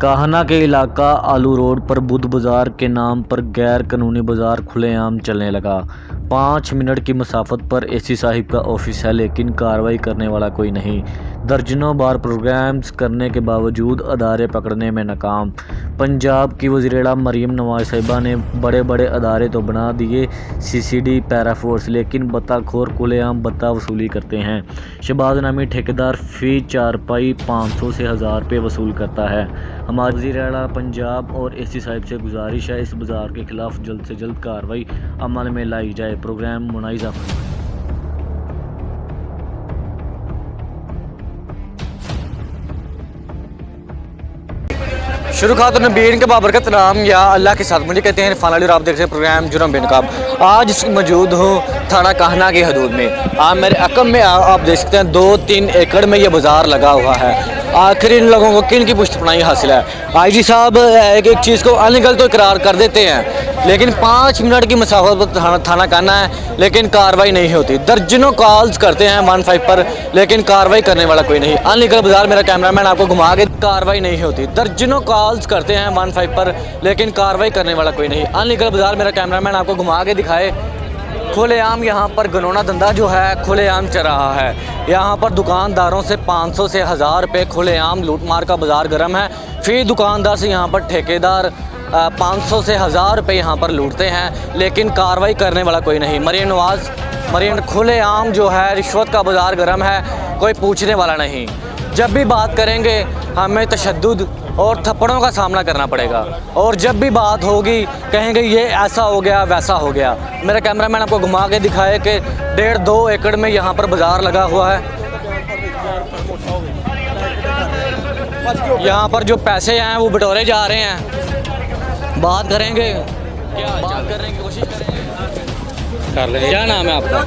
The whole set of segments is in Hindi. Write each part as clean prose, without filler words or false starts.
काहना के इलाका आलू रोड पर बुध बाजार के नाम पर गैर कानूनी बाजार खुलेआम चलने लगा। 5 मिनट की मसाफत पर एसी साहिब का ऑफिस है, लेकिन कार्रवाई करने वाला कोई नहीं। दर्जनों बार प्रोग्राम्स करने के बावजूद अदारे पकड़ने में नाकाम। पंजाब की वज़ीर-ए-आला मरीम नवाज साहिबा ने बड़े बड़े अदारे तो बना दिए सीसीडी पैराफोर्स, लेकिन बत्ताखोर खुलेआम बत्ता वसूली करते हैं। शहबाज नामी ठेकेदार फ़ी चारपाई 500 से 1000 रुपये वसूल करता है। हमारे वज़ीर-ए-आला पंजाब और एसी साहिब से गुजारिश है, इस बाजार के खिलाफ जल्द से जल्द कार्रवाई अमल में लाई जाए। प्रोग्राम मुनाइज़ा शुरू खात नबीन के बाबरकत नाम या अल्लाह के साथ मुझे कहते हैं इरफान अली और आप देख रहे हैं प्रोग्राम जुर्म बेनकाब। आज मौजूद हूँ थाना काहना की हदूद में। आप मेरे अकम में आप देख सकते हैं 2-3 एकड़ में ये बाज़ार लगा हुआ है। आखिर इन लोगों को किन की पुष्टपनाही हासिल है। आईजी साहब एक चीज़ को अनलीगल तो इकरार कर देते हैं, लेकिन 5 मिनट की मसाफत पर थाना काहना है, लेकिन कार्रवाई नहीं होती। दर्जनों कॉल्स करते हैं 15 पर, लेकिन कार्रवाई करने वाला कोई नहीं। अनलीगल बाज़ार मेरा कैमरामैन आपको घुमा के कार्रवाई नहीं होती। दर्जनों कॉल्स करते हैं 15 पर, लेकिन कार्रवाई करने वाला कोई नहीं। अनलीगल बाज़ार मेरा कैमरामैन आपको घुमा के दिखाए। खुलेआम यहाँ पर गनौना धंधा जो है खुलेआम चल रहा है। यहाँ पर दुकानदारों से 500 से 1000 रुपये खुलेआम लूटमार का बाज़ार गर्म है। फ़ी दुकानदार से यहाँ पर ठेकेदार 500 से 1000 रुपये यहाँ पर लूटते हैं, लेकिन कार्रवाई करने वाला कोई नहीं। मरीन खुलेआम जो है रिश्वत का बाज़ार गर्म है, कोई पूछने वाला नहीं। जब भी बात करेंगे हमें तशद्दुद और थप्पड़ों का सामना करना पड़ेगा, और जब भी बात होगी कहेंगे ये ऐसा हो गया वैसा हो गया। मेरा कैमरामैन आपको घुमा के दिखाए कि 1.5-2 एकड़ में यहाँ पर बाज़ार लगा हुआ है। यहाँ पर जो पैसे हैं वो बटोरे जा रहे हैं। बात करेंगे, बात करने की कोशिश करेंगे। क्या नाम है आपका?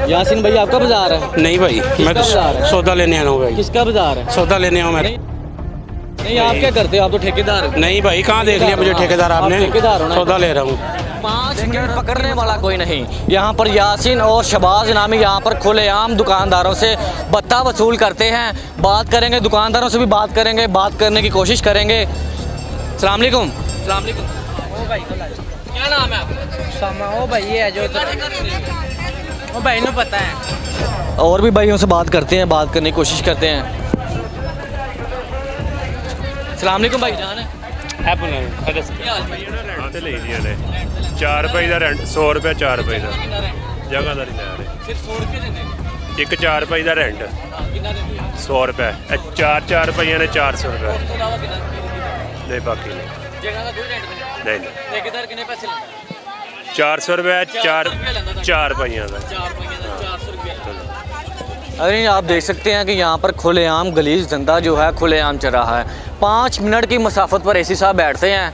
यासीन भाई, आपका बाज़ार है? नहीं भाई, मैं तो सौदा लेने आया हूँ भाई। किसका बाज़ार है? सौदा लेने आया मैं। नहीं, आप क्या करते हो? आप तो ठेकेदार हो। नहीं भाई, कहाँ देख लिया मुझे ठेकेदार आपने? ठेकेदार हो ना? सौदा ले रहा हूँ। 5 मिनट पकड़ने वाला कोई नहीं। यहाँ पर यासीन और शहबाज नामी यहाँ पर खुलेआम दुकानदारों से बत्ता वसूल करते हैं। बात करेंगे, दुकानदारों से भी बात करेंगे, बात करने की कोशिश करेंगे। अस्सलाम वालेकुम। अस्सलाम वालेकुम। ओ भाई, क्या नाम है आपका? सामा। ओ भाई ये है जो ओ भाई ने पता है। और भी भाइयों से बात करते हैं, बात करने की कोशिश करते हैं। अस्सलाम वालेकुम भाई जान। है पुनः ले 4 रुपए का रेंट, 100 रुपये 4 रुपए का जगह का नहीं। एक 4 रुपए का रेंट, 100 रुपये, 4 रुपये ने 400 रुपये। नहीं बाकी नहीं। ठेकेदार कितने पैसे लेता है? 400 रुपये 4 रुपये का। अरे आप देख सकते हैं कि यहाँ पर खुलेआम गलीज धंधा जो है खुलेआम चल रहा है। 5 मिनट की मसाफत पर एसी साहब बैठते हैं।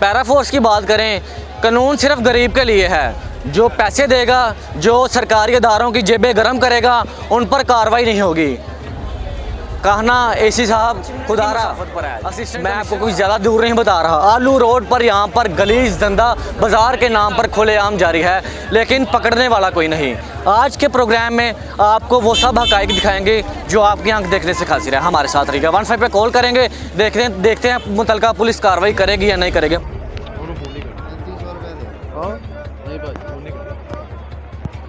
पैराफोर्स की बात करें, कानून सिर्फ गरीब के लिए है। जो पैसे देगा, जो सरकारी अदारों की जेबें गर्म करेगा, उन पर कार्रवाई नहीं होगी। कहना एसी साहब खुदारा मैं आपको कुछ ज़्यादा दूर नहीं बता रहा। आलू रोड पर यहाँ पर गलीज धंधा बाज़ार के नाम पर खुलेआम जारी है, लेकिन पकड़ने वाला कोई नहीं। आज के प्रोग्राम में आपको वो सब हक़ाइक़ दिखाएंगे जो आपकी आंख देखने से खासिर है। हमारे साथ रहिएगा। 15 पे कॉल करेंगे, देखते हैं मुतलका पुलिस कार्रवाई करेगी या नहीं करेगी।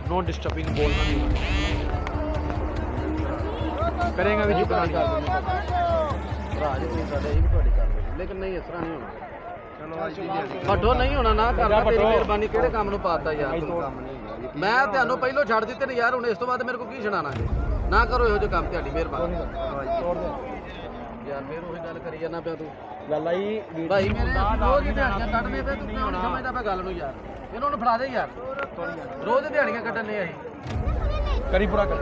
नो डिस्टर्बिंग बोलना नहीं करेंगे भी चुप नहीं कर लेकिन नहीं इस तरह नहीं होना। बटो नहीं होना ना करना। तेरी मेहरबानी किहड़े काम ਨੂੰ ਪਾਤਾ ਯਾਰ ਤੂੰ। मैं ਤੁਹਾਨੂੰ ਪਹਿਲੋਂ ਛੱਡ ਦਿੱਤੇ ਨੇ ਯਾਰ, ਹੁਣ ਇਸ ਤੋਂ ਬਾਅਦ ਮੇਰੇ ਕੋ ਕੀ ਛਡਾਣਾ ਹੈ। ਨਾ ਕਰੋ ਇਹੋ ਜਿਹੇ ਕੰਮ, ਤੁਹਾਡੀ ਮਿਹਰਬਾਨੀ ਯਾਰ। ਫੇਰ ਉਹੀ ਗੱਲ ਕਰੀ ਜਾਂਦਾ ਪਿਆ ਤੂੰ। ਗੱਲ ਆਈ ਭਾਈ ਮੇਰੇ ਰੋਜ਼ ਦਿਹਾੜੀਆਂ ਕੱਢਨੇ ਤੇ ਤੂੰ ਕਿਉਂ ਨਹੀਂ ਸਮਝਦਾ ਪਿਆ ਗੱਲ ਨੂੰ ਯਾਰ। ਇਹਨਾਂ ਨੂੰ ਫੜਾ ਦੇ ਯਾਰ, ਰੋਜ਼ ਦਿਹਾੜੀਆਂ ਕੱਢਣੇ ਅਸੀਂ ਕਰੀ ਪੂਰਾ ਕਰ।